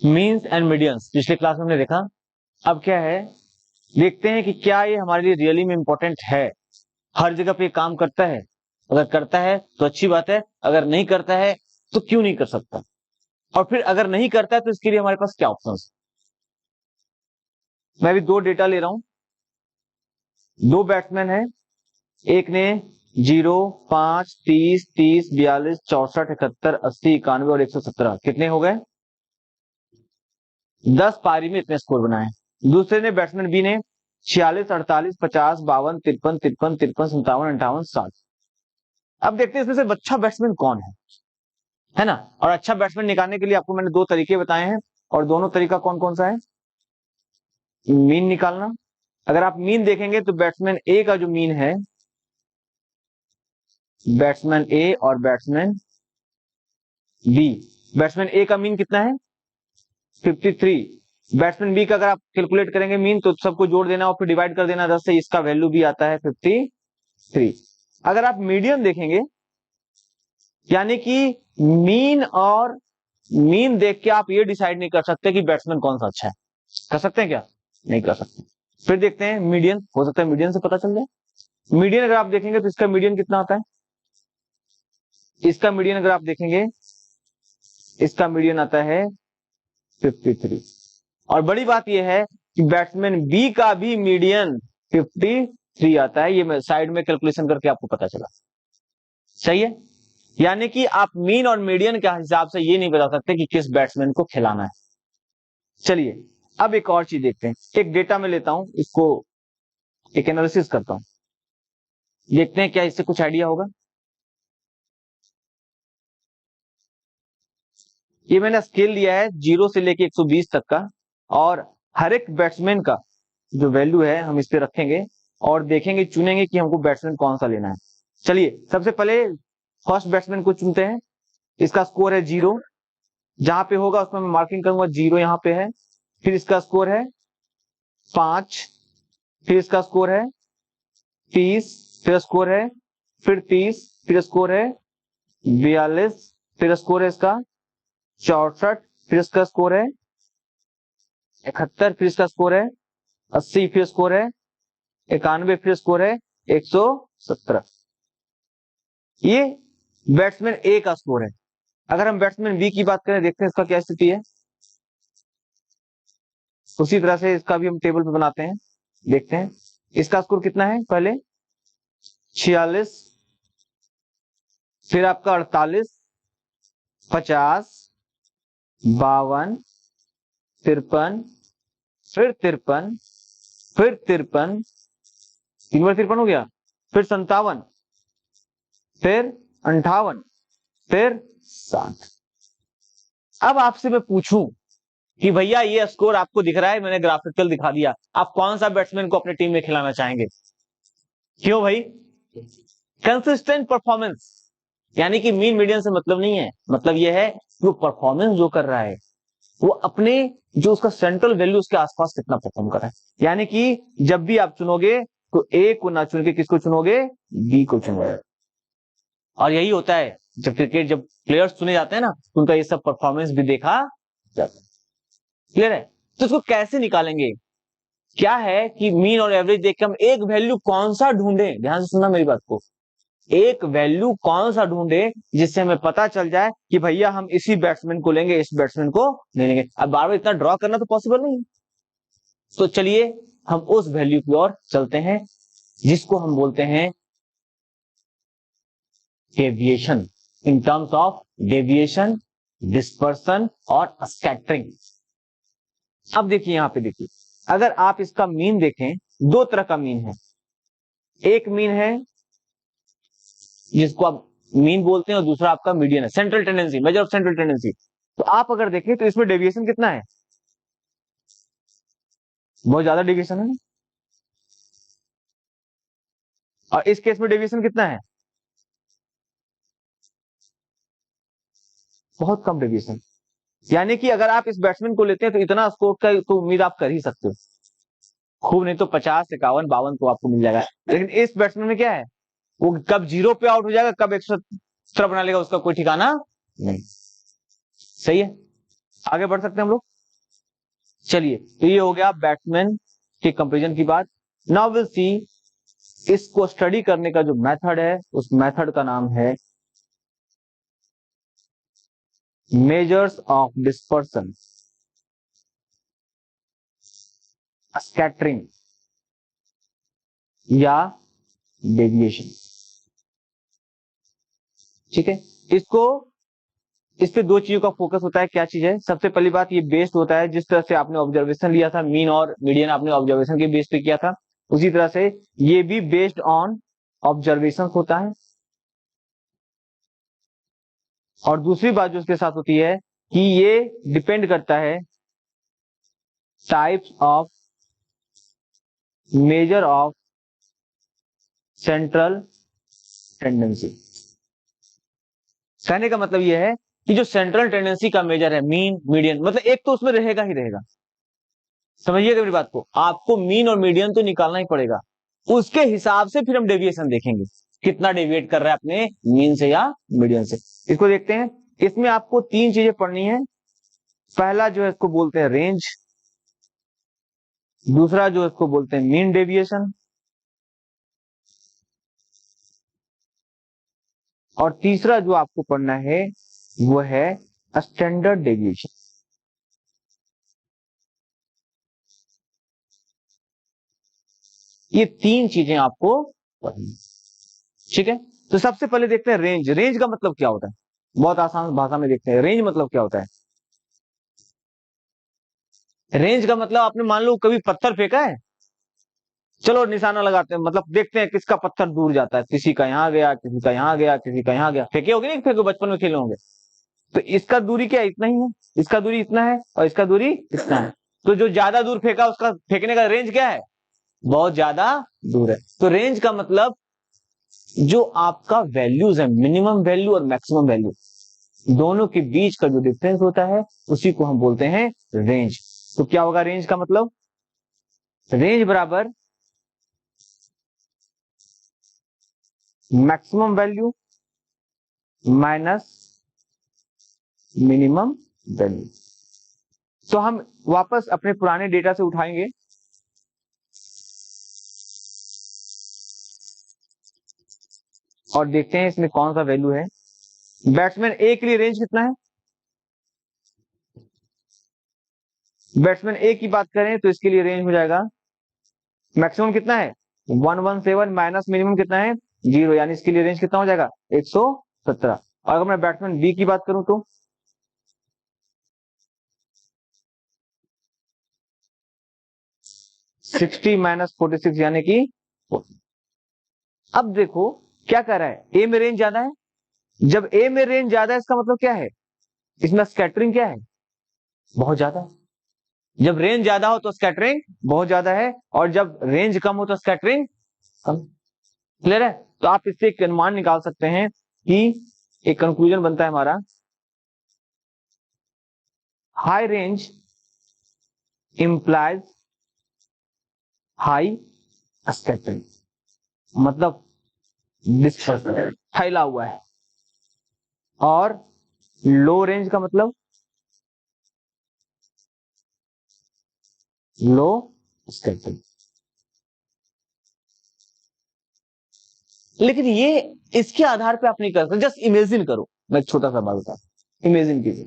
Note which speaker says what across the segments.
Speaker 1: Means and medians पिछले class में हमने देखा। अब क्या है, देखते हैं कि क्या ये हमारे लिए रियली में इंपॉर्टेंट है, हर जगह पे काम करता है। अगर करता है तो अच्छी बात है, अगर नहीं करता है तो क्यों नहीं कर सकता, और फिर अगर नहीं करता है तो इसके लिए हमारे पास क्या ऑप्शन। मैं भी दो डेटा ले रहा हूं। दो बैट्समैन है, एक ने 0, 5, 30, 30, 42, 64, 71, 80, 91 और 117 कितने हो गए, 10 पारी में इतने स्कोर बनाए। दूसरे ने बैट्समैन बी ने 46, 48, 50, 52, 53, 53, 53, 57, 58, 60। अब देखते हैं इसमें से अच्छा बैट्समैन कौन है ना। और अच्छा बैट्समैन निकालने के लिए आपको मैंने दो तरीके बताए हैं, और दोनों तरीका कौन कौन सा है, मीन निकालना। अगर आप मीन देखेंगे तो बैट्समैन ए का जो मीन है, बैट्समैन ए और बैट्समैन बी, बैट्समैन ए का मीन कितना है 53। बैट्समैन बी का अगर आप कैलकुलेट करेंगे मीन तो सबको जोड़ देना और फिर डिवाइड कर देना 10 से, इसका वैल्यू भी आता है 53। अगर आप मीडियन देखेंगे, यानी कि मीन और मीन देख के आप ये डिसाइड नहीं कर सकते कि बैट्समैन कौन सा अच्छा है। कर सकते हैं क्या, नहीं कर सकते। फिर देखते हैं मीडियन, हो सकता है मीडियन से पता चल जाए। मीडियन अगर आप देखेंगे तो इसका मीडियन कितना आता है, इसका मीडियन अगर आप देखेंगे, इसका मीडियन आता है 53। और बड़ी बात यह है कि बैट्समैन बी का भी मीडियन 53 आता है। ये मैं साइड में कैलकुलेशन करके आपको पता चला, सही है। यानी कि आप मीन और मीडियन के हिसाब से ये नहीं बता सकते कि किस बैट्समैन को खिलाना है। चलिए अब एक और चीज देखते हैं, एक डेटा में लेता हूं, इसको एक एनालिसिस करता हूं, देखते हैं क्या इससे कुछ आइडिया होगा। ये मैंने स्केल लिया है 0 से लेके 120 तक का, और हर एक बैट्समैन का जो वैल्यू है हम इस पे रखेंगे और देखेंगे, चुनेंगे कि हमको बैट्समैन कौन सा लेना है। चलिए सबसे पहले फर्स्ट बैट्समैन को चुनते हैं। इसका स्कोर है 0, जहां पे होगा उसमें मैं मार्किंग करूंगा 0 यहां पे है। फिर इसका स्कोर है 5, फिर इसका स्कोर है 30, फिर स्कोर है फिर 30, फिर स्कोर है 42, फिर स्कोर है इसका 64, फिर इसका स्कोर है 71, फिर इसका स्कोर है 80, फिर स्कोर है 91, फिर स्कोर है 117। ये बैट्समैन ए का स्कोर है। अगर हम बैट्समैन बी की बात करें, देखते हैं इसका क्या स्थिति है। उसी तरह से इसका भी हम टेबल पे बनाते हैं, देखते हैं इसका स्कोर कितना है। पहले 46, फिर आपका 48, 50, 52, 53, फिर 53, फिर 53, 3 बार 53 हो गया, फिर 57, फिर 58, फिर 60। अब आपसे मैं पूछूं कि भैया ये स्कोर आपको दिख रहा है, मैंने ग्राफिकल दिखा दिया, आप कौन सा बैट्समैन को अपने टीम में खिलाना चाहेंगे। क्यों भाई, कंसिस्टेंट परफॉर्मेंस, यानी कि मीन मीडियन से मतलब नहीं है, मतलब यह है कि वो परफॉर्मेंस जो कर रहा है वो अपने जो उसका सेंट्रल वैल्यू उसके आसपास कितना परफॉर्म कर रहा है। यानी कि जब भी आप चुनोगे तो ए को ना चुन के किसको चुनोगे, बी को चुनोगे। और यही होता है जब क्रिकेट, जब प्लेयर्स चुने जाते हैं ना, तो उनका ये सब परफॉर्मेंस भी देखा जाता है। क्लियर है। तो इसको कैसे निकालेंगे, क्या है कि मीन और एवरेज देख के हम एक वैल्यू कौन सा ढूंढे, ध्यान से सुनना मेरी बात को, एक वैल्यू कौन सा ढूंढे जिससे हमें पता चल जाए कि भैया हम इसी बैट्समैन को लेंगे, इस बैट्समैन को नहीं लेंगे। अब बार बार इतना ड्रॉ करना तो पॉसिबल नहीं है। तो चलिए हम उस वैल्यू की ओर चलते हैं जिसको हम बोलते हैं deviation, in terms of deviation, dispersion और स्कैटरिंग। अब देखिए यहां पे देखिए, अगर आप इसका मीन देखें, दो तरह का मीन है। एक मीन है जिसको आप मीन बोलते हैं और दूसरा आपका मीडियन है, central tendency, measure of central tendency. तो आप अगर देखें तो इसमें डेविएशन कितना है, बहुत ज्यादा डेविएशन है, और इस केस में डेविएशन कितना है, बहुत कम डेविएशन। यानी कि अगर आप इस बैट्समैन को लेते हैं तो इतना स्कोर का तो उम्मीद आप कर ही सकते हो, खूब नहीं तो 50, 51, 52 तो आपको मिल जाएगा। लेकिन इस बैट्समैन में क्या है, वो कब 0 पे आउट हो जाएगा, कब 117 बना लेगा, उसका कोई ठिकाना नहीं। सही है। आगे बढ़ सकते हैं हम लोग। चलिए, तो ये हो गया बैट्समैन के कंपैरिजन की बात। नाउ विल सी, इसको स्टडी करने का जो मेथड है, उस मेथड का नाम है मेजर्स ऑफ डिस्पर्सन, स्कैटरिंग या डेविएशन। ठीक है, इसको, इस पे दो चीजों का फोकस होता है। क्या चीज है? सबसे पहली बात, ये बेस्ड होता है जिस तरह से आपने ऑब्जर्वेशन लिया था, मीन और मीडियन आपने ऑब्जर्वेशन के बेस पे किया था, उसी तरह से ये भी बेस्ड ऑन ऑब्जर्वेशन होता है। और दूसरी बात जो उसके साथ होती है कि ये डिपेंड करता है types of measure of central tendency. कहने का मतलब यह है कि जो सेंट्रल टेंडेंसी का मेजर है, मीन मीडियन, मतलब एक तो उसमें रहेगा ही रहेगा। समझिएगा मेरी बात को, आपको मीन और मीडियन तो निकालना ही पड़ेगा, उसके हिसाब से फिर हम डेविएशन देखेंगे, कितना डेविएट कर रहा है अपने मीन से या मीडियन से। इसको देखते हैं। इसमें आपको तीन चीजें पढ़नी है। पहला जो है इसको बोलते हैं रेंज, दूसरा जो इसको बोलते हैं मीन डेविएशन, और तीसरा जो आपको पढ़ना है वो है स्टैंडर्ड डेविएशन। ये तीन चीजें आपको पढ़नी। ठीक है, तो सबसे पहले देखते हैं रेंज। रेंज का मतलब क्या होता है? बहुत आसान भाषा में देखते हैं, रेंज मतलब क्या होता है। रेंज का मतलब, आपने मान लो कभी पत्थर फेंका है, चलो निशाना लगाते हैं, मतलब देखते हैं किसका पत्थर दूर जाता है, किसी का यहाँ गया, किसी का यहाँ गया, किसी का यहाँ गया। फेंके होगे नहीं? फेंको, बचपन में खेले होंगे। तो इसका दूरी क्या इतना ही है, इसका दूरी इतना है, और इसका दूरी इतना है। तो जो ज्यादा दूर फेंका उसका फेंकने का रेंज क्या है? बहुत ज्यादा दूर है। तो रेंज का मतलब जो आपका वैल्यूज है, मिनिमम वैल्यू और मैक्सिमम वैल्यू, दोनों के बीच का जो डिफरेंस होता है उसी को हम बोलते हैं रेंज। तो क्या होगा रेंज का मतलब? रेंज बराबर maximum value minus minimum value. तो हम वापस अपने पुराने डेटा से उठाएंगे, और देखते हैं इसमें कौन सा वैल्यू है। बैट्समैन ए के लिए रेंज कितना है? बैट्समैन ए की बात करें तो इसके लिए रेंज हो जाएगा, मैक्सिमम कितना है 117 माइनस मिनिमम कितना है 0, यानी इसके लिए रेंज कितना हो जाएगा 117। और अगर मैं बैट्समैन बी की बात करूं तो 60 माइनस 46 यानी कि 40। अब देखो क्या कर रहा है, ए में रेंज ज्यादा है। जब ए में रेंज ज्यादा है इसका मतलब क्या है? इसमें स्कैटरिंग क्या है? बहुत ज्यादा है। जब रेंज ज्यादा हो तो स्कैटरिंग बहुत ज्यादा है, और जब रेंज कम हो तो स्कैटरिंग कम। क्लियर है? तो आप इससे एक अनुमान निकाल सकते हैं कि एक कंक्लूजन बनता है हमारा, high range implies high scattering, मतलब डिस्पर्सन, फैला हुआ है। और लो रेंज का मतलब लो स्कैटरिंग। लेकिन ये इसके आधार पे आप नहीं कर सकते। जस्ट इमेजिन करो, मैं एक छोटा सा बात बता, इमेजिन कीजिए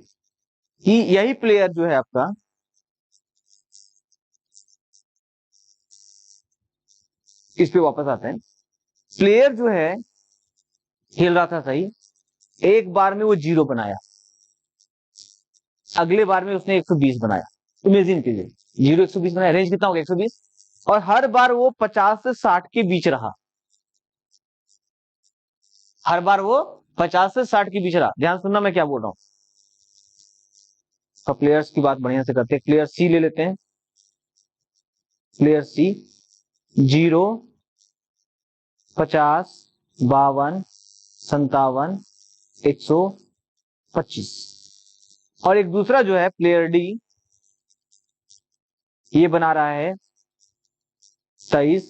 Speaker 1: कि यही प्लेयर जो है आपका, इस पे वापस आते हैं। प्लेयर जो है खेल रहा था सही, एक बार में वो 0 बनाया, अगले बार में उसने 120 बनाया। इमेजिन कीजिए 0 120 बनाया, रेंज कितना हो गया 120, और हर बार वो 50 से 60 के बीच रहा। हर बार वो 50 से 60 के बीच रहा। ध्यान सुनना मैं क्या बोल रहा हूं। तो प्लेयर्स की बात बढ़िया से करते हैं। प्लेयर सी ले लेते हैं। प्लेयर सी 0 50 52 57 125। और एक दूसरा जो है प्लेयर डी, ये बना रहा है 23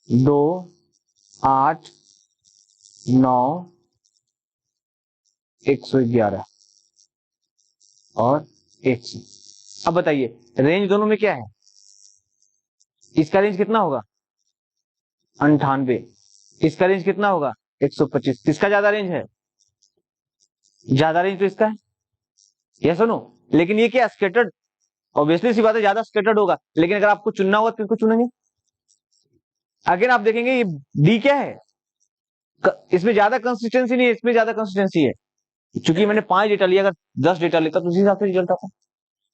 Speaker 1: 2 8 9 111। और 100। अब बताइए रेंज दोनों में क्या है, इसका रेंज कितना होगा 98, इसका रेंज कितना होगा 125। किसका ज्यादा रेंज है, ज्यादा रेंज तो इसका है, ये सुनो। लेकिन ये क्या स्कैटर्ड, ऑब्वियसली सी बात है ज्यादा स्कैटर्ड होगा, लेकिन अगर आपको चुनना होगा तो किसको चुनेंगे। अगर आप देखेंगे ये डी क्या है, इसमें ज्यादा कंसिस्टेंसी नहीं है, इसमें ज्यादा कंसिस्टेंसी है। चूंकि मैंने 5 डेटा लिया, अगर 10 डेटा लेता तो उसी हिसाब से रिजल्ट आता।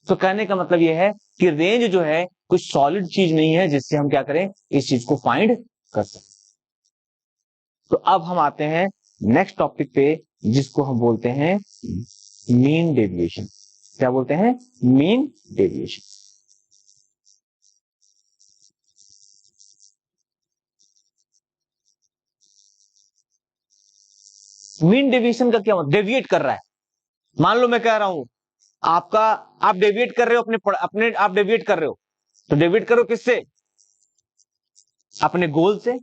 Speaker 1: तो कहने का मतलब यह है कि रेंज जो है कुछ सॉलिड चीज नहीं है जिससे हम क्या करें, इस चीज को फाइंड कर सकते। तो अब हम आते हैं नेक्स्ट टॉपिक पे, जिसको हम बोलते हैं मीन डेविएशन। क्या बोलते हैं, मीन डेविएशन। मीन डेविएशन का क्या मतलब, डेविएट कर रहा है। मान लो मैं कह रहा हूं आपका, आप डेविएट कर रहे हो अपने आप डेविएट कर रहे हो, तो डेविएट करो किससे, अपने गोल से,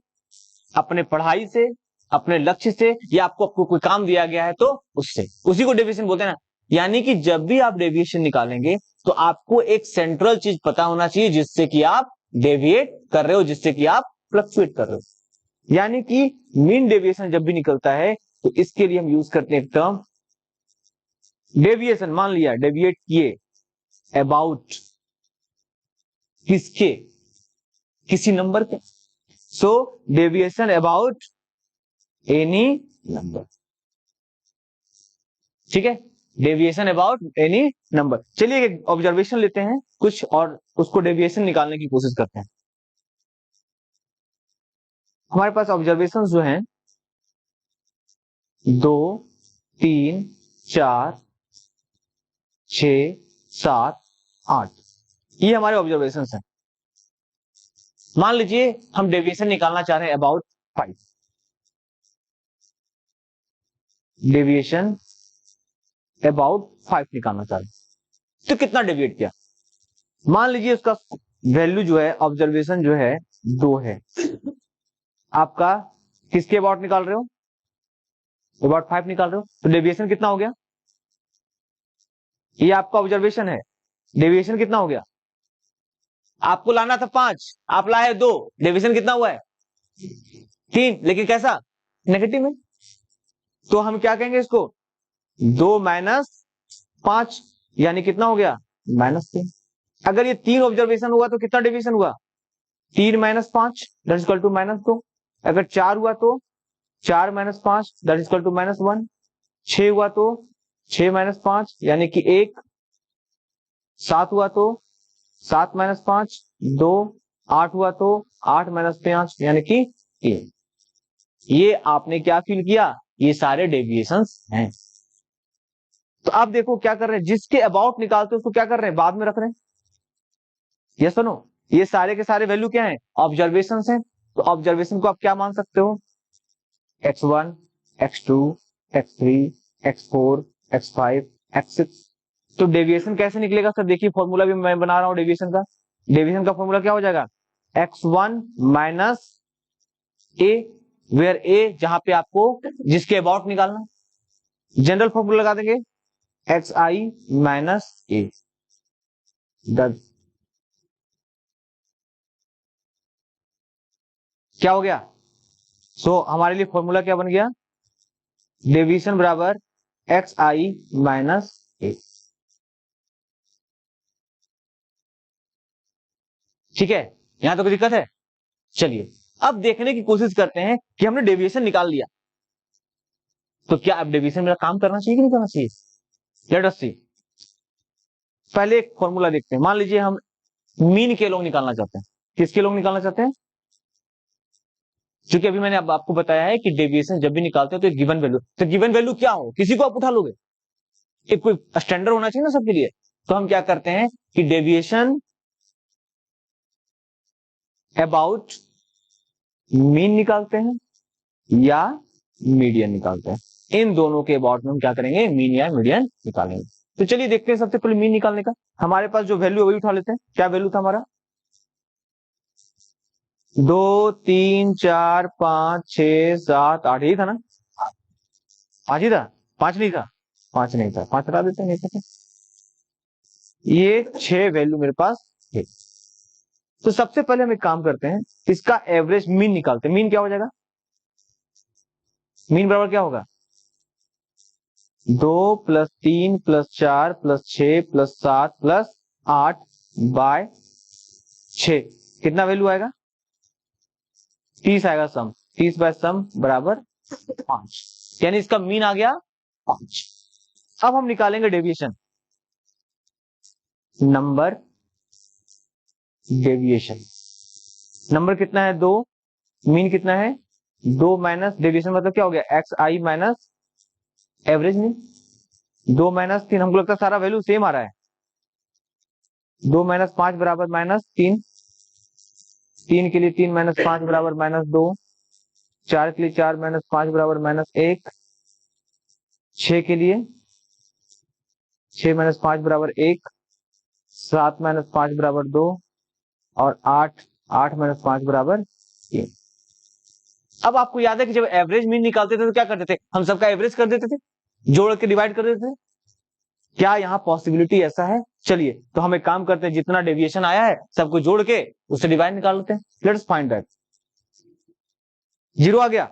Speaker 1: अपने पढ़ाई से, अपने लक्ष्य से, या आपको कोई काम दिया गया है तो उससे, उसी को डेविएशन बोलते हैं ना। यानी कि जब भी आप डेविएशन निकालेंगे तो आपको एक सेंट्रल चीज पता होना चाहिए जिससे कि आप डेविएट कर रहे हो, जिससे कि आप फ्लक्चुएट कर रहे हो। यानी कि मीन डेविएशन जब भी निकलता है तो इसके लिए हम यूज करते हैं एक टर्म डेविएशन। मान लिया डेविएट किए अबाउट किसके, किसी नंबर के, सो डेविएशन अबाउट एनी नंबर। ठीक है, डेविएशन अबाउट एनी नंबर। चलिए एक ऑब्जर्वेशन लेते हैं कुछ और उसको डेविएशन निकालने की कोशिश करते हैं। हमारे पास ऑब्जर्वेशन जो हैं 2, 3, 4, 6, 7, 8, ये हमारे ऑब्जर्वेशन हैं। मान लीजिए हम डेविएशन निकालना चाह रहे हैं अबाउट 5, डेविएशन अबाउट 5 निकालना चाह रहे हैं, तो कितना डेविएट किया। मान लीजिए उसका वैल्यू जो है, ऑब्जर्वेशन जो है 2 है, आपका किसके अबाउट निकाल रहे हो, अबाउट 5 निकाल रहे हो, तो डेविएशन कितना हो गया, ये आपका ऑब्जर्वेशन है, डेविएशन कितना हो गया, आपको लाना था 5, आप लाए 2, डेविएशन कितना हुआ है 3, लेकिन कैसा, नेगेटिव में। तो हम क्या कहेंगे इसको, 2 माइनस 5, यानी कितना हो गया -3। अगर ये 3 ऑब्जर्वेशन हुआ तो कितना डेविएशन हुआ, 3 minus 5 that is equal to -2। अगर 4 हुआ तो 4 minus 5 that is equal to -1। 6 हुआ तो 6 माइनस 5 यानी कि 1। 7 हुआ तो 7 माइनस 5 2। 8 हुआ तो 8 माइनस 5 यानी कि 1। ये आपने क्या फील किया, ये सारे डेविएशंस हैं। तो आप देखो क्या कर रहे हैं, जिसके अबाउट निकालते उसको क्या कर रहे हैं, बाद में रख रहे हैं। ये सुनो, ये सारे के सारे वैल्यू क्या है, ऑब्जर्वेशंस हैं। तो ऑब्जर्वेशन को आप क्या मान सकते हो, x1, x2, x3, x4, x5, x6। तो डेविएशन कैसे निकलेगा सर, देखिए फॉर्मूला भी मैं बना रहा हूं डेविएशन का। डेविएशन का फॉर्मूला क्या हो जाएगा, x1 माइनस ए, वेयर ए जहां पे आपको जिसके अबाउट निकालना, जनरल फॉर्मूला लगा देंगे xi माइनस ए। क्या हो गया, सो हमारे लिए फॉर्मूला क्या बन गया, डेविएशन बराबर xi माइनस ए। ठीक है, यहां तो कोई दिक्कत है। चलिए अब देखने की कोशिश करते हैं कि हमने डेविएशन निकाल लिया, तो क्या अब डेविएशन मेरा काम करना चाहिए कि नहीं करना चाहिए। लेट अस सी, पहले एक फॉर्मूला देखते हैं। मान लीजिए हम मीन के लोग निकालना चाहते हैं, किसके लोग निकालना चाहते हैं, क्योंकि अभी मैंने अब आपको बताया है कि डेविएशन जब भी निकालते हैं तो एक गिवन वैल्यू, तो गिवन वैल्यू क्या हो, किसी को आप उठा लोगे, एक कोई स्टैंडर्ड होना चाहिए ना सबके लिए। तो हम क्या करते हैं कि डेविएशन अबाउट मीन निकालते हैं या मीडियन निकालते हैं। इन दोनों के अबाउट में हम क्या करेंगे, मीन या मीडियन निकालेंगे। तो चलिए देखते हैं सबसे पहले मीन निकालने का। हमारे पास जो वैल्यू वही उठा लेते हैं। क्या वैल्यू था हमारा, 2 3 4 5 6 7 8, यही था ना, 5 ही था, 5 नहीं था, 5 नहीं था, 5 हटा देते हैं, नहीं था। ये 6 वैल्यू मेरे पास है। तो सबसे पहले हम एक काम करते हैं, इसका एवरेज मीन निकालते हैं। मीन क्या हो जाएगा? मीन बराबर क्या होगा? 2 + 3 + 4 + 7 + 8/6 कितना वैल्यू आएगा? 30 आएगा सम। 30/सम बराबर 5, यानी इसका मीन आ गया 5। अब हम निकालेंगे डेविएशन, नंबर डेविएशन। नंबर कितना है? 2। मीन कितना है? 2 माइनस डेविएशन मतलब क्या हो गया? xi minus average mean. 2 - 3, हमको लगता है सारा वैल्यू सेम आ रहा है। 2 - 5 बराबर -3, 3 के लिए 3 - 5 बराबर -2, 4 के लिए 4 - 5 बराबर -1, 6 के लिए 6 - 5 बराबर 1, 7 - 5 बराबर 2 और 8 - 5 बराबर 3। अब आपको याद है कि जब एवरेज मीन निकालते थे तो क्या करते थे? हम सबका एवरेज कर देते थे, जोड़ के डिवाइड कर देते थे। क्या यहाँ पॉसिबिलिटी ऐसा है? चलिए तो हम एक काम करते हैं, जितना डेविएशन आया है सबको जोड़ के उससे डिवाइड निकाल लेते हैं। Let's find that. 0 आ गया।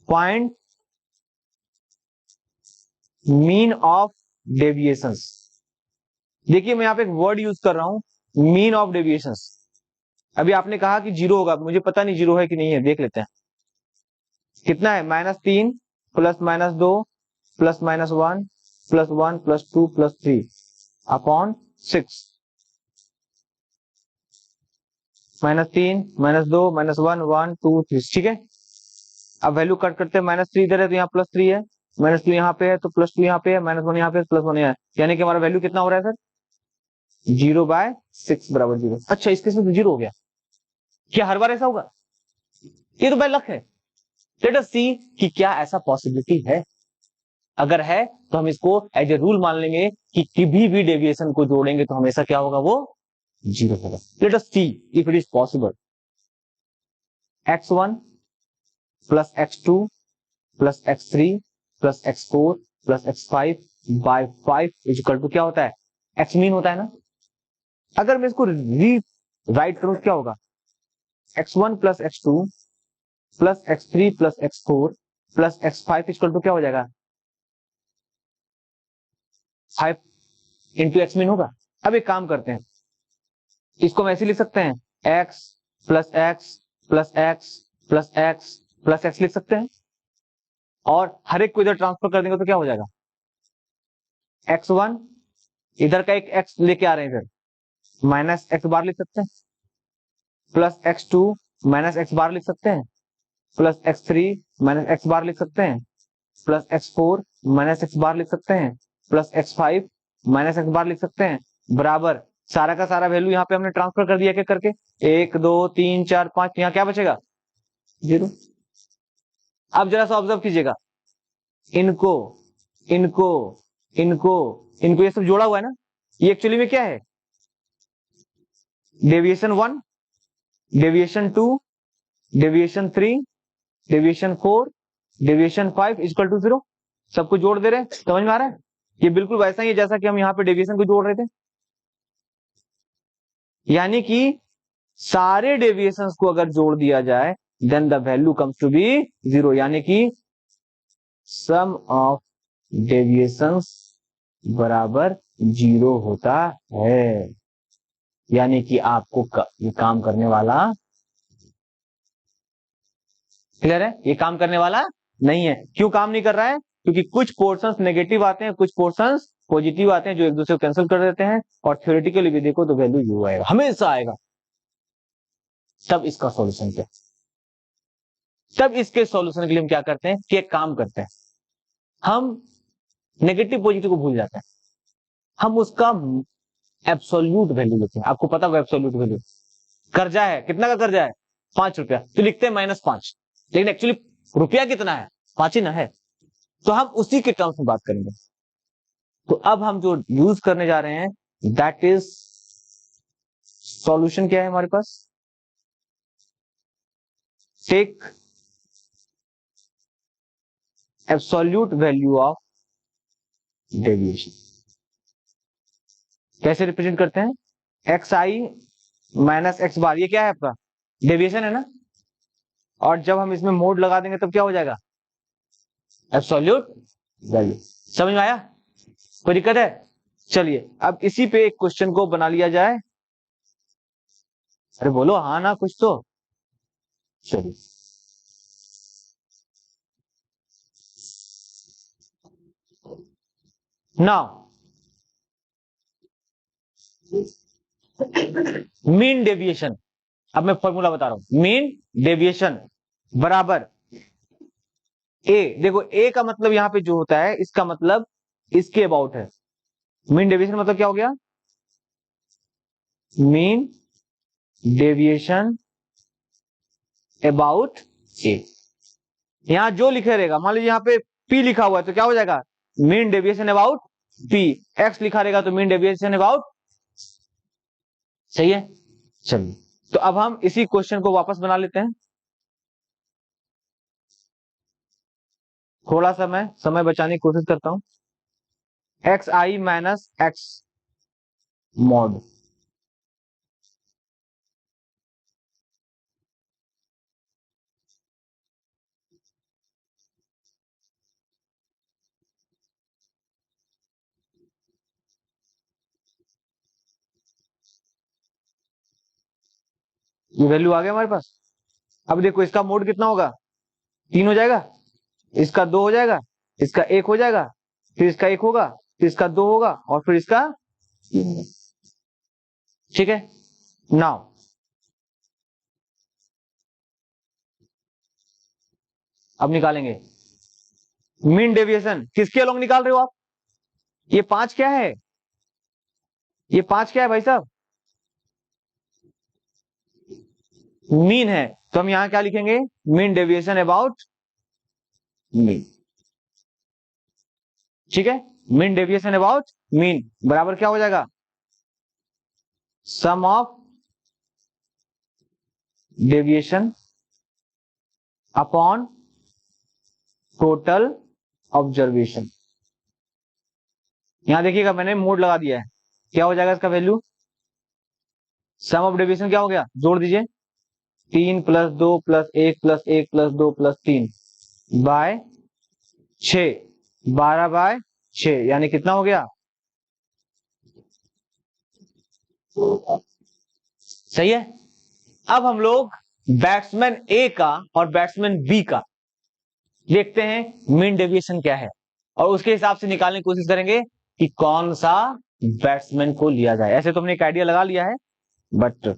Speaker 1: Point mean of deviations. देखिए मैं यहाँ पे एक वर्ड यूज कर रहा हूं, मीन ऑफ डेविएशंस। अभी आपने कहा कि 0 होगा, मुझे पता नहीं 0 है कि नहीं है, देख लेते हैं। कितना है? -3 + -2 + -1 + 1 + 2 + 3 अपॉन 6। -3 -2 -1 1 2 3, ठीक है। अब वैल्यू कट करते हैं। -3 इधर है तो यहाँ +3 है, -2 यहाँ पे है तो +2 यहाँ पे है, -1 यहाँ पे +1 यहाँ है, यानी कि हमारा वैल्यू कितना हो रहा है सर? 0/6 बराबर 0। अच्छा, इसके साथ 0 हो गया। क्या हर बार ऐसा होगा? ये तो बाय लक है। लेट अस सी कि क्या ऐसा पॉसिबिलिटी है। अगर है तो हम इसको एज ए रूल मान लेंगे कि किसी भी डेविएशन को जोड़ेंगे तो हमेशा क्या होगा? वो 0 होगा। Let us see if it is possible. x1 + x2 + x3 + x4 + x5/5 is equal to क्या होता है? x मीन होता है ना। अगर मैं इसको री राइट करूं तो क्या होगा? x1 + x2 + x3 + x4 + x5 equal to क्या हो जाएगा? 5 × x मीन होगा। अब एक काम करते हैं, इसको हम ऐसे लिख सकते हैं, x + x + x + x + x लिख सकते हैं, और हर एक को इधर ट्रांसफर कर देंगे तो क्या हो जाएगा? x1 इधर का एक x लेके आ रहे हैं, इधर -x बार लिख सकते हैं, +x2 -x बार लिख सकते हैं, +x3 -x बार लिख सकते हैं, +x4 -x बार लिख सकते हैं, +x5 -x बार लिख सकते हैं, बराबर सारा का सारा वैल्यू यहाँ पे हमने ट्रांसफर कर दिया, क्या करके? 1 2 3 4 5, यहाँ क्या बचेगा? 0। अब जरा सा ऑब्जर्व कीजिएगा, इनको इनको इनको इनको ये सब जोड़ा हुआ है ना। ये एक्चुअली में क्या है? Deviation 1, deviation 2, deviation 3, deviation 4, deviation 5 equal to 0। सबको जोड़ दे रहे हैं, समझ में आ रहा है? ये बिल्कुल वैसा ही है जैसा कि हम यहाँ पे डेविएशन को जोड़ रहे थे। यानी कि सारे डेविएशंस को अगर जोड़ दिया जाए then the value comes to be 0, यानी कि सम ऑफ डेविएशंस बराबर 0 होता है। यानी कि आपको ये काम करने वाला, क्लियर है? ये काम करने वाला नहीं है। क्यों काम नहीं कर रहा है? क्योंकि कुछ पोर्शंस नेगेटिव आते हैं, कुछ पोर्शंस पॉजिटिव आते हैं, जो एक दूसरे को कैंसिल कर देते हैं, और थ्योरेटिकली भी देखो तो वैल्यू यू आएगा, हमेशा आएगा। तब इसका सॉल्यूशन क्या? तब इसके सॉल्यूशन के लिए हम क्या करते हैं कि एक काम करते हैं, हम नेगेटिव पॉजिटिव को भूल जाते हैं, हम उसका एब्सोल्यूट वैल्यू लेते हैं। आपको पता होगा एब्सोल्यूट वैल्यू, कर्जा है, कितना का कर्जा है? 5 रुपया, तो लिखते हैं -5, लेकिन एक्चुअली रुपया कितना है? 5 ही ना है। तो हम उसी के टर्म्स में बात करेंगे। तो अब हम जो यूज करने जा रहे हैं दैट इज, सॉल्यूशन क्या है हमारे पास? Take absolute value of deviation. कैसे रिप्रेजेंट करते हैं? X I minus X bar, ये क्या है आपका? डेविएशन है ना। और जब हम इसमें मोड लगा देंगे तब क्या हो जाएगा? Absolute value. समझ में आया? कोई दिक्कत है? चलिए अब इसी पे एक क्वेश्चन को बना लिया जाए। अरे बोलो हाँ ना कुछ तो। चलिए नाउ मीन डेविएशन। अब मैं फॉर्मूला बता रहा हूं। मीन डेविएशन बराबर ए। देखो ए का मतलब यहां पे जो होता है, इसका मतलब इसके अबाउट है। मीन डेविएशन मतलब क्या हो गया? मीन डेविएशन अबाउट ए। यहां जो लिखे रहेगा, मान लीजिए यहां पे पी लिखा हुआ है तो क्या हो जाएगा? Mean deviation about P. X लिखा रहेगा तो मीन डेविएशन अबाउट। सही है। चलिए तो अब हम इसी क्वेश्चन को वापस बना लेते हैं। थोड़ा सा मैं समय बचाने की कोशिश करता हूं। X I minus x mod. ये वैल्यू आ गया हमारे पास। अब देखो इसका मोड कितना होगा? 3 हो जाएगा, इसका 2 हो जाएगा, इसका 1 हो जाएगा, फिर इसका 1 होगा, फिर इसका 2 होगा और फिर इसका 3 होगा। ठीक है। नाउ अब निकालेंगे मीन डेविएशन। किसके अलोंग निकाल रहे हो आप? ये 5 क्या है? ये 5 क्या है भाई साहब? मीन है। तो हम यहां क्या लिखेंगे? Mean deviation about mean. ठीक है। मीन डेविएशन अबाउट मीन बराबर क्या हो जाएगा? Sum of deviation upon total observation. यहां देखिएगा मैंने मोड लगा दिया है। क्या हो जाएगा इसका वैल्यू? सम ऑफ डेविएशन क्या हो गया? जोड़ दीजिए। 3 plus 2 plus 1 plus 1 plus 2 plus 3 by 6, 12 by 6 यानी कितना हो गया? सही है। अब हम लोग बैट्समैन ए का और बैट्समैन बी का देखते हैं मीन डेविएशन क्या है, और उसके हिसाब से निकालने की कोशिश करेंगे कि कौन सा बैट्समैन को लिया जाए। ऐसे तो हमने एक आइडिया लगा लिया है, बट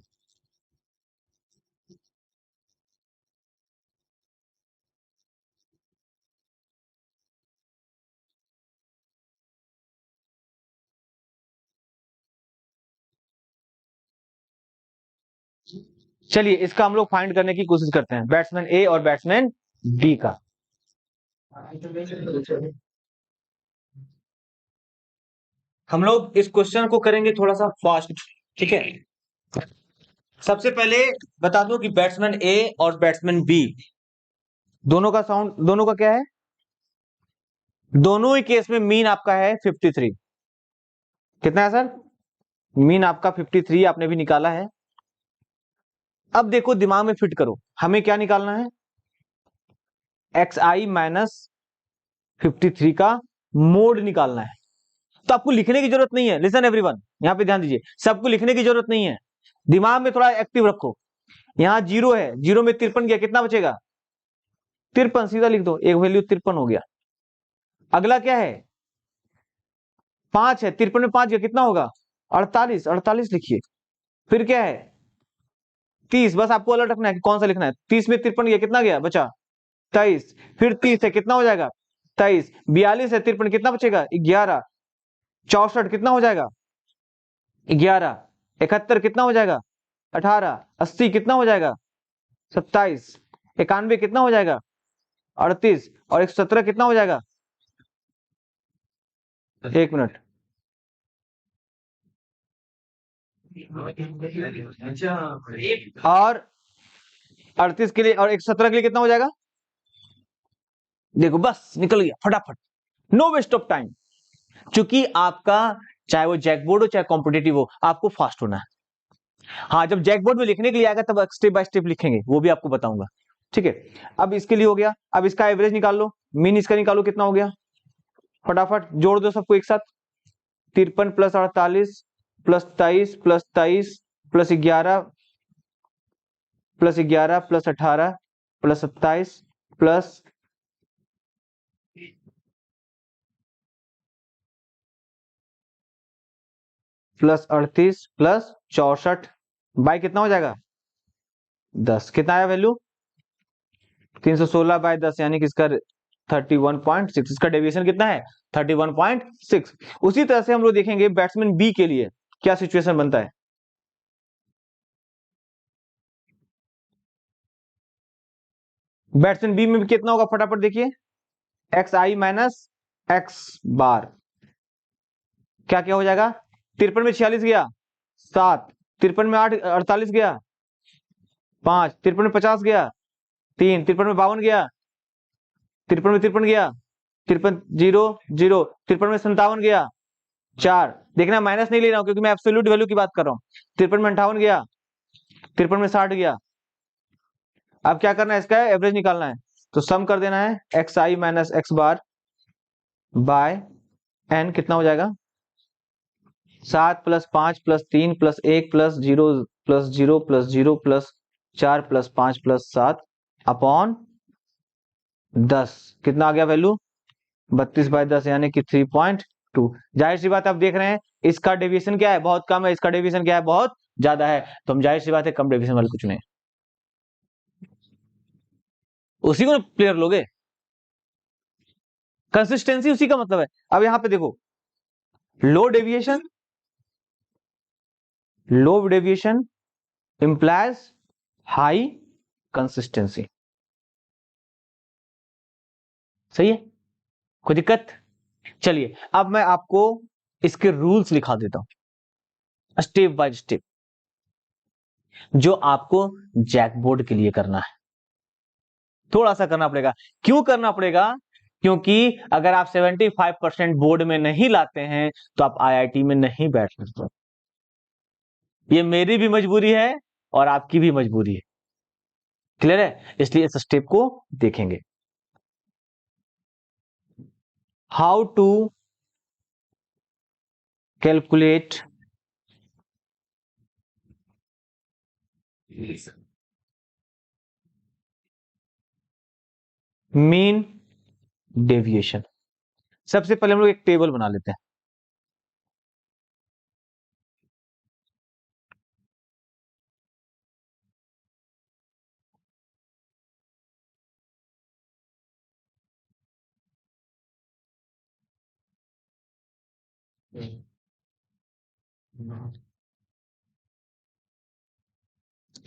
Speaker 1: चलिए इसका हम लोग फाइंड करने की कोशिश करते हैं, बैट्समैन ए और बैट्समैन बी का। हम लोग इस क्वेश्चन को करेंगे थोड़ा सा फास्ट। ठीक है। सबसे पहले बता दूं कि बैट्समैन ए और बैट्समैन बी दोनों का साउंड, दोनों का क्या है? दोनों ही केस में मीन आपका है 53। कितना है सर? मीन आपका 53 आपने भी निकाला है। अब देखो दिमाग में फिट करो, हमें क्या निकालना है? एक्स आई माइनस 53 का मोड निकालना है। तो आपको लिखने की जरूरत नहीं है। लिसन एवरीवन, यहां पे ध्यान दीजिए, सबको लिखने की जरूरत नहीं है। दिमाग में थोड़ा एक्टिव रखो। यहां 0 है, 0 में 53 गया, कितना बचेगा? 53, सीधा लिख दो, एक वैल्यू 53 हो गया। अगला क्या है? 5 है, 53 में 5 गया, कितना होगा? 48, 48 लिखिए। फिर क्या है? 30, बस आपको अलर्ट रखना है कि कौन सा लिखना है। 30 में 53 गया, कितना गया? बचा 23। फिर 30 है, कितना हो जाएगा? 23। 42 है, 53 कितना बचेगा? 11। 64 कितना हो जाएगा? 11। 71 कितना हो जाएगा? 18। 80 कितना हो जाएगा? 27। 91 कितना हो जाएगा? 38। और 117 कितना हो जाएगा? एक मिनट। और 38 के लिए और 117 के लिए कितना हो जाएगा? देखो बस निकल गया फटाफट। No waste of time. क्योंकि आपका चाहे वो जैकबोर्ड हो चाहे कॉम्पिटेटिव हो, आपको फास्ट होना है। हाँ, जब जैकबोर्ड में लिखने के लिए आएगा तब स्टेप बाय स्टेप लिखेंगे, वो भी आपको बताऊंगा। ठीक है, अब इसके लिए हो गया। अब इसका एवरेज निकाल लो, मीन इसका निकालो, कितना हो गया, फटाफट जोड़ दो सबको एक साथ। 53 plus 48 plus 23 plus 23 plus 11 plus 11 plus 18 plus 27 plus plus 38 plus 64 by कितना हो जाएगा 10। कितना आया वैल्यू 316 बाय 10, यानी कि इसका 31.6। इसका डेविएशन कितना है 31.6। उसी तरह से हम लोग देखेंगे बैट्समैन बी के लिए क्या सिचुएशन बनता है। बैट्समैन बी में भी कितना होगा, फटाफट देखिए, एक्स आई माइनस एक्स बार, क्या क्या हो जाएगा, 53 में 46 गया 7, 53 में 8 48 गया 5, 53 में 50 गया 3, 53 में 52 गया, 53 में 53 गया 53 0 0, 53 में 57 गया 4। देखना माइनस नहीं ले रहा हूं क्योंकि मैं एब्सोल्यूट वैल्यू की बात कर रहा हूं। 53 में 58 गया, 53 में 60 गया। अब क्या करना है, इसका एवरेज निकालना है, तो सम कर देना है x I minus X bar bye N, कितना हो जाएगा 7 plus 5 plus 3 plus 1 plus 0 plus 0 plus 0 plus 4 plus 5 plus 7 upon 10। कितना आ गया वैल्यू 32 बाय 10, यानी कि 3.2। जाहिर सी बात आप देख रहे हैं इसका डेविएशन क्या है, बहुत कम है, इसका डेविएशन क्या है, बहुत ज्यादा है, तो हम जाहिर सी बात है कम डेविएशन वाले कुछ नहीं, उसी को प्लेयर लोगे। कंसिस्टेंसी उसी का मतलब है। अब यहां पे देखो, लो डेविएशन, लो डेविएशन इंप्लाइज हाई कंसिस्टेंसी। सही है, कोई दिक्कत। चलिए अब मैं आपको इसके रूल्स लिखा देता हूं स्टेप बाय स्टेप, जो आपको जैकबोर्ड के लिए करना है। थोड़ा सा करना पड़ेगा, क्यों करना पड़ेगा, क्योंकि अगर आप 75% बोर्ड में नहीं लाते हैं तो आप आईआईटी में नहीं बैठ सकते। ये मेरी भी मजबूरी है और आपकी भी मजबूरी है, क्लियर है, इसलिए इस स्टेप को देखेंगे। How to calculate mean deviation. सबसे पहले हम लोग एक टेबल बना लेते हैं।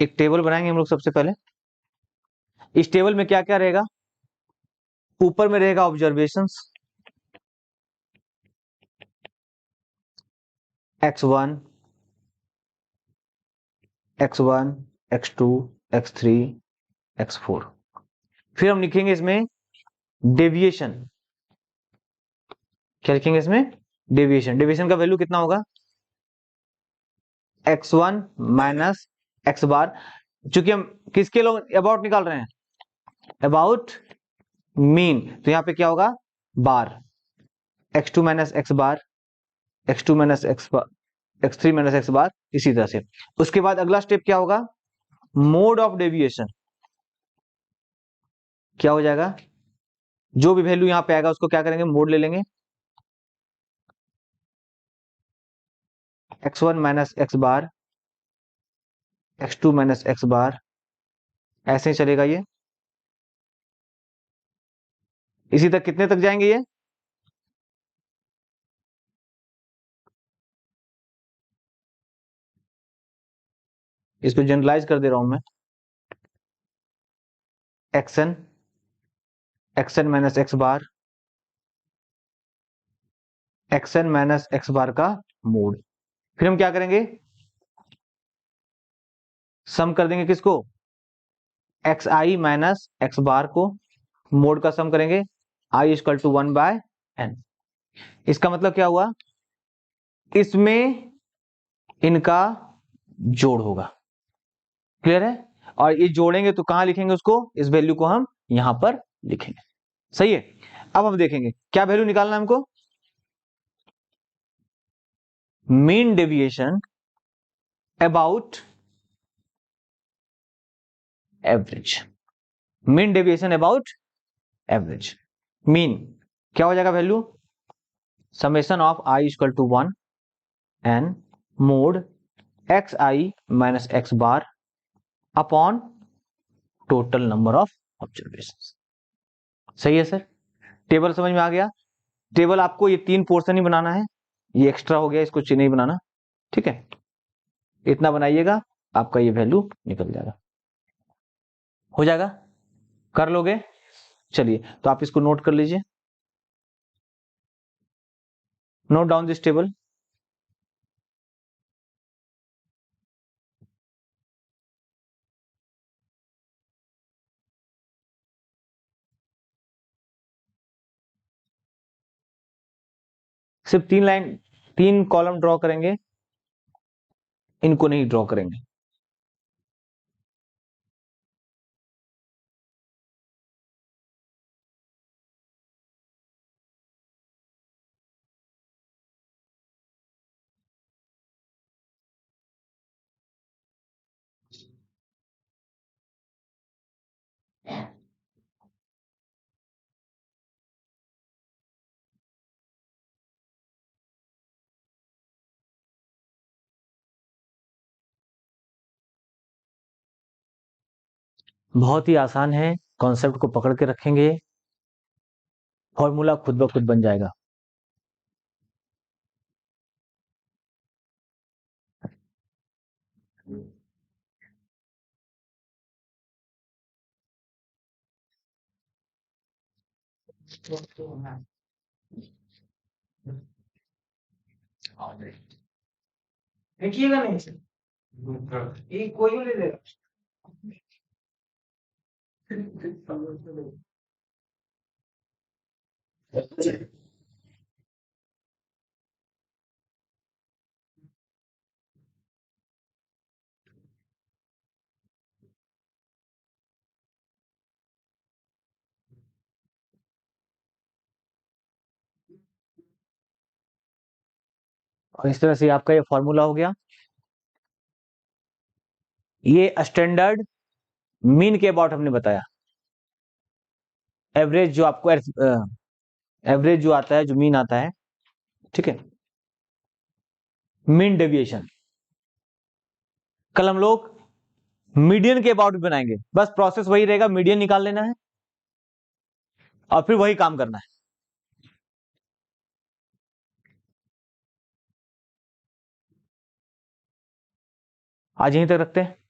Speaker 1: एक टेबल बनाएंगे हम लोग सबसे पहले। इस टेबल में क्या क्या रहेगा, ऊपर में रहेगा observations x1 x1 x2 x3 x4। फिर हम लिखेंगे इसमें डेविएशन, क्या लिखेंगे इसमें डेविएशन। डेविएशन का वैल्यू कितना होगा x1 माइनस एक्स बार, चूंकि हम किसके लोग अबाउट निकाल रहे हैं, अबाउट मीन, तो यहां पे क्या होगा बार, x2 माइनस एक्स बार, x2 माइनस एक्स बार, x3 माइनस एक्स बार, इसी तरह से। उसके बाद अगला स्टेप क्या होगा, मोड ऑफ डेविएशन। क्या हो जाएगा, जो भी वैल्यू यहां पे आएगा उसको क्या करेंगे, मोड ले लेंगे, x1 माइनस एक्स बार, x2 माइनस एक्स बार, ऐसे ही चलेगा ये। इसी तक कितने तक जाएंगे ये, इसको जनरलाइज कर दे रहा हूं मैं, एक्सन एक्सन माइनस एक्स बार, एक्सन माइनस एक्स बार का मोड। फिर हम क्या करेंगे, सम कर देंगे किसको, एक्स आई माइनस एक्स बार को, मोड का सम करेंगे, आई इक्वल टू 1/n। इसका मतलब क्या हुआ, इसमें इनका जोड़ होगा। क्लियर है? और ये जोड़ेंगे तो कहां लिखेंगे उसको, इस वैल्यू को हम यहां पर लिखेंगे। सही है? अब हम देखेंगे क्या वैल्यू निकालना है हमको। Mean deviation about average. Mean deviation about average. Mean क्या हो जाएगा value, summation of I equal to 1 N mod X I minus X bar upon total number of observation. सही है सर? टेबल समझ में आ गया? टेबल आपको ये 3 पोर्शन ही बनाना है, ये एक्स्ट्रा हो गया, इसको नहीं बनाना। ठीक है, इतना बनाइएगा, आपका ये वैल्यू निकल जाएगा। हो जाएगा? कर लोगे? चलिए तो आप इसको नोट कर लीजिए, नोट डाउन दिस टेबल। सिर्फ 3 लाइन 3 कॉलम ड्रॉ करेंगे, इनको नहीं ड्रॉ करेंगे। बहुत ही आसान है, कॉन्सेप्ट को पकड़ के रखेंगे, फॉर्मूला खुद ब खुद बन जाएगा। देखिएगा नहीं ये कोई भी ले लेगा। और इस तरह से आपका ये फॉर्मूला हो गया। ये स्टैंडर्ड मीन के अबाउट हमने बताया। एवरेज जो आपको एवरेज जो आता है, जो मीन आता है, ठीक है, मीन डेविएशन। कल हम लोग मीडियन के अबाउट भी बनाएंगे, बस प्रोसेस वही रहेगा, मीडियन निकाल लेना है और फिर वही काम करना है। आज यहीं तक रखते हैं।